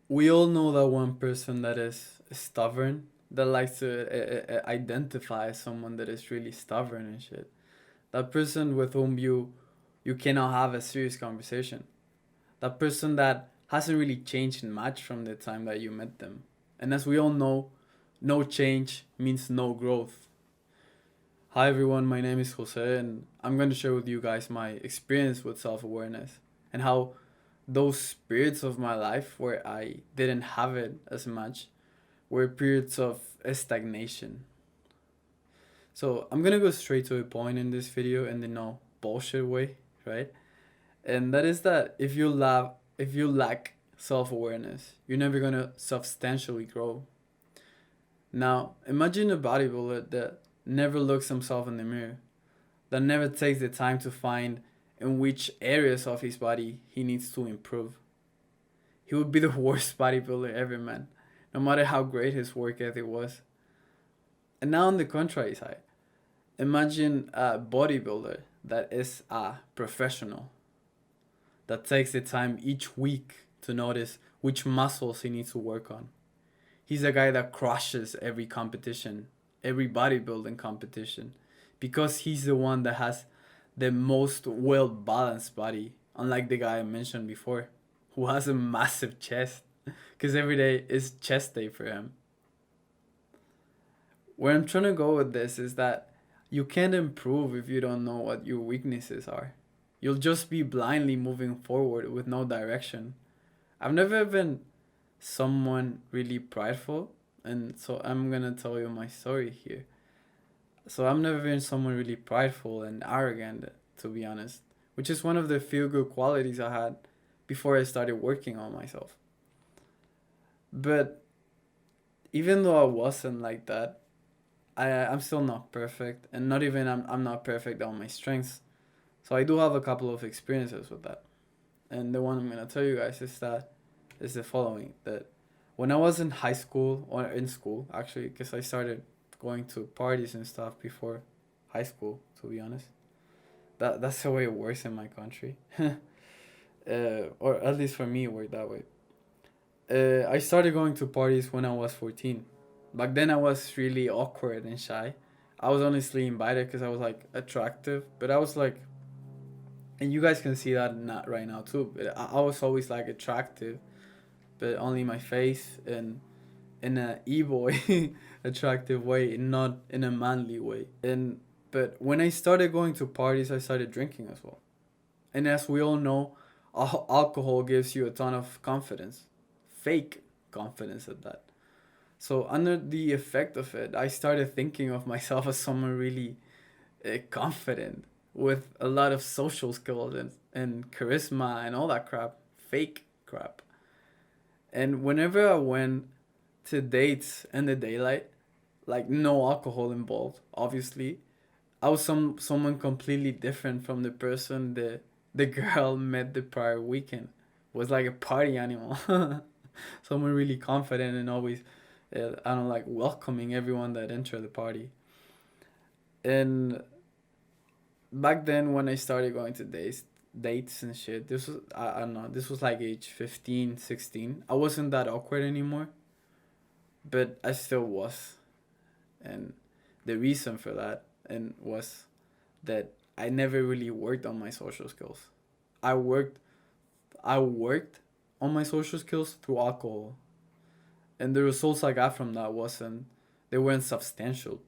We all know that one person that is stubborn, that likes to identify as someone that is really stubborn and shit. That person with whom you cannot have a serious conversation. That person that hasn't really changed much from the time that you met them. And as we all know, no change means no growth. Hi everyone, my name is Jose and I'm going to share with you guys my experience with self-awareness and how those periods of my life where I didn't have it as much were periods of stagnation. So I'm gonna go straight to the point in this video in the no bullshit way, right? And that is that if you lack self awareness, you're never gonna substantially grow. Now imagine a bodybuilder that never looks himself in the mirror, that never takes the time to find in which areas of his body he needs to improve. He would be the worst bodybuilder ever, man, no matter how great his work ethic was. And now on the contrary side, imagine a bodybuilder that is a professional, that takes the time each week to notice which muscles he needs to work on. He's a guy that crushes every competition, every bodybuilding competition, because he's the one that has the most well balanced body, unlike the guy I mentioned before, who has a massive chest, because every day is chest day for him. Where I'm trying to go with this is that you can't improve if you don't know what your weaknesses are. You'll just be blindly moving forward with no direction. I've never been someone really prideful, and so I'm gonna tell you my story here. So I've never been someone really prideful and arrogant, to be honest, which is one of the few good qualities I had before I started working on myself. But even though I wasn't like that, I'm still not perfect, and not even I'm not perfect on my strengths. So I do have a couple of experiences with that, and the one I'm gonna tell you guys is the following: that when I was in high school or in school, actually, because I started going to parties and stuff before high school, to be honest. That's the way it works in my country, or at least for me, it worked that way. I started going to parties when I was 14. Back then, I was really awkward and shy. I was honestly invited because I was like attractive, but I was like, and you guys can see that not right now too. But I was always like attractive, but only my face and in a e-boy attractive way, and not in a manly way. And but when I started going to parties, I started drinking as well. And as we all know, alcohol gives you a ton of confidence, fake confidence at that. So under the effect of it, I started thinking of myself as someone really confident with a lot of social skills and charisma and all that crap, fake crap. And whenever I went to dates in the daylight, like no alcohol involved, obviously, I was someone completely different from the person the girl met the prior weekend. Was like a party animal, someone really confident and always, I don't know, like welcoming everyone that entered the party. And back then when I started going to dates and shit, this was I don't know, this was like age 15, 16. I wasn't that awkward anymore, but I still was. And the reason for that and was that I never really worked on my social skills. I worked I worked on my social skills through alcohol. And the results I got from that wasn't they weren't substantial.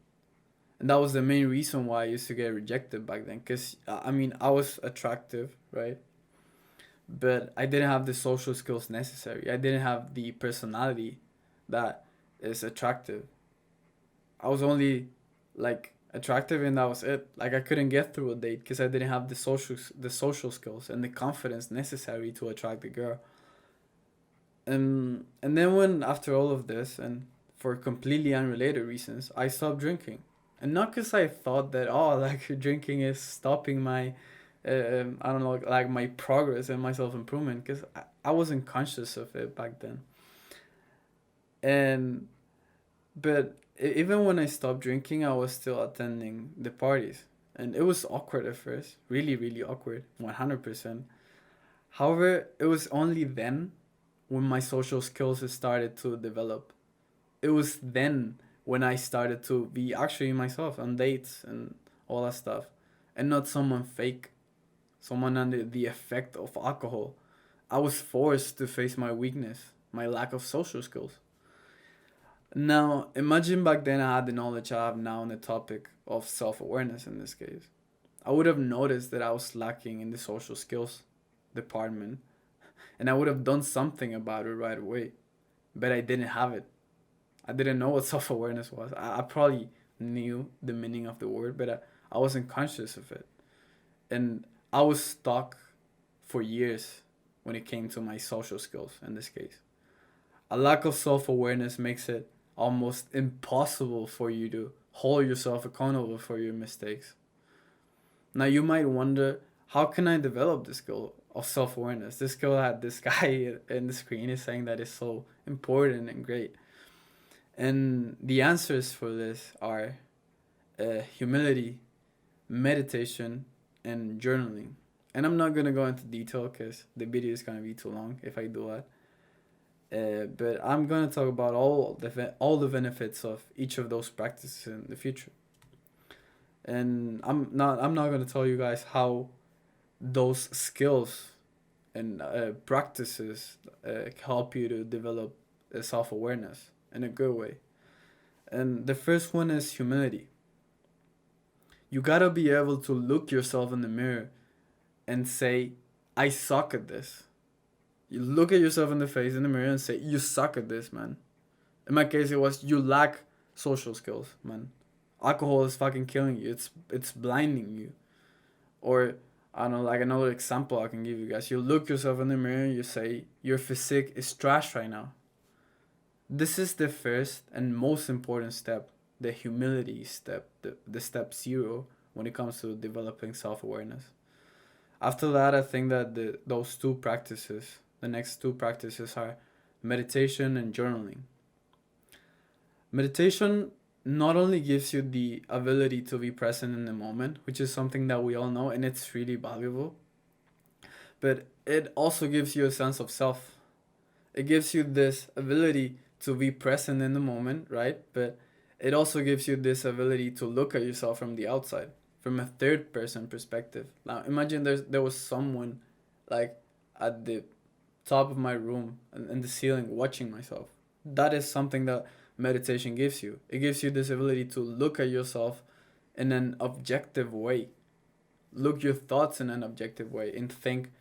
And that was the main reason why I used to get rejected back then. Cause I mean I was attractive, right? But I didn't have the social skills necessary. I didn't have the personality that is attractive. I was only like attractive and that was it. Like I couldn't get through a date because I didn't have the social skills and the confidence necessary to attract the girl. And then when after all of this and for completely unrelated reasons, I stopped drinking. And not because I thought that oh like drinking is stopping my I don't know like my progress and my self improvement because I wasn't conscious of it back then. And but even when I stopped drinking, I was still attending the parties, and it was awkward at first, really really awkward, 100%. However, it was only then when my social skills started to develop. It was then when I started to be actually myself on dates and all that stuff, and not someone fake, someone under the effect of alcohol. I was forced to face my weakness, my lack of social skills. Now, imagine back then I had the knowledge I have now on the topic of self awareness in this case. I would have noticed that I was lacking in the social skills department, and I would have done something about it right away. But I didn't have it. I didn't know what self awareness was. I probably knew the meaning of the word, but I wasn't conscious of it. And I was stuck for years when it came to my social skills in this case. A lack of self awareness makes it almost impossible for you to hold yourself accountable for your mistakes. Now you might wonder, how can I develop this skill of self awareness? This skill that this guy in the screen is saying that is so important and great. And the answers for this are humility, meditation, and journaling. And I'm not gonna go into detail because the video is gonna be too long if I do that. But I'm gonna talk about all the benefits of each of those practices in the future. And I'm not gonna tell you guys how those skills and practices help you to develop self awareness in a good way. And the first one is humility. You gotta be able to look yourself in the mirror and say, I suck at this. You look at yourself in the face in the mirror and say, you suck at this, man. In my case, it was, you lack social skills, man. Alcohol is fucking killing you. It's blinding you. Or I don't know, like another example I can give you guys. You look yourself in the mirror and you say, your physique is trash right now. This is the first and most important step, the humility step, the step zero when it comes to developing self awareness. After that, I think that those two practices, the next two practices are meditation and journaling. Meditation not only gives you the ability to be present in the moment, which is something that we all know and it's really valuable, but it also gives you a sense of self. It gives you this ability to be present in the moment, right? But it also gives you this ability to look at yourself from the outside, from a third person perspective. Now imagine there was someone like at the top of my room and in the ceiling watching myself. That is something that meditation gives you. It gives you this ability to look at yourself in an objective way. Look your thoughts in an objective way and think,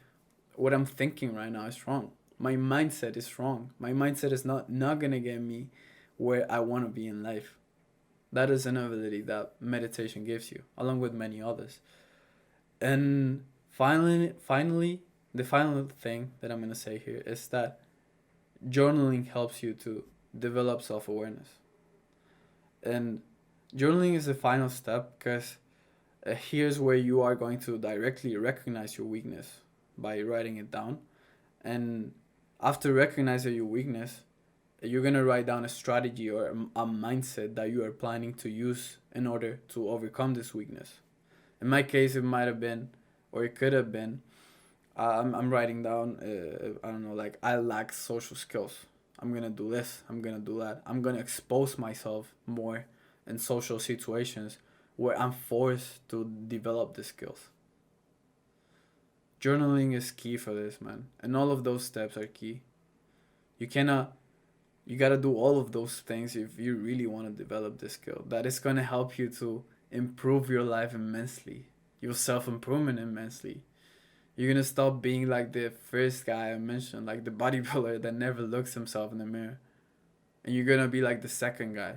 what I'm thinking right now is wrong. My mindset is wrong. My mindset is not gonna get me where I wanna be in life. That is an ability that meditation gives you, along with many others. And finally, the final thing that I'm gonna say here is that journaling helps you to develop self awareness. And journaling is the final step because here's where you are going to directly recognize your weakness by writing it down. And after recognizing your weakness, you're gonna write down a strategy or a mindset that you are planning to use in order to overcome this weakness. In my case, it might have been, or it could have been, I'm writing down, I don't know, like I lack social skills. I'm gonna do this, I'm gonna do that. I'm gonna expose myself more in social situations where I'm forced to develop the skills. Journaling is key for this, man. And all of those steps are key. You gotta do all of those things if you really want to develop this skill. That is gonna help you to improve your life immensely, your self improvement immensely. You're gonna stop being like the first guy I mentioned, like the bodybuilder that never looks himself in the mirror. And you're gonna be like the second guy,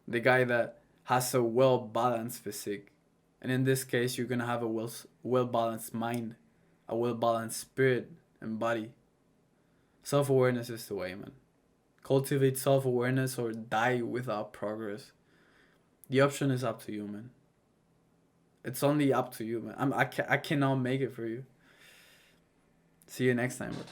the guy that has a well balanced physique. And in this case, you're gonna have a well balanced mind, a well balanced spirit and body. Self awareness is the way, man. Cultivate self awareness or die without progress. The option is up to you, man. It's only up to you, man. I cannot make it for you. See you next time, bro.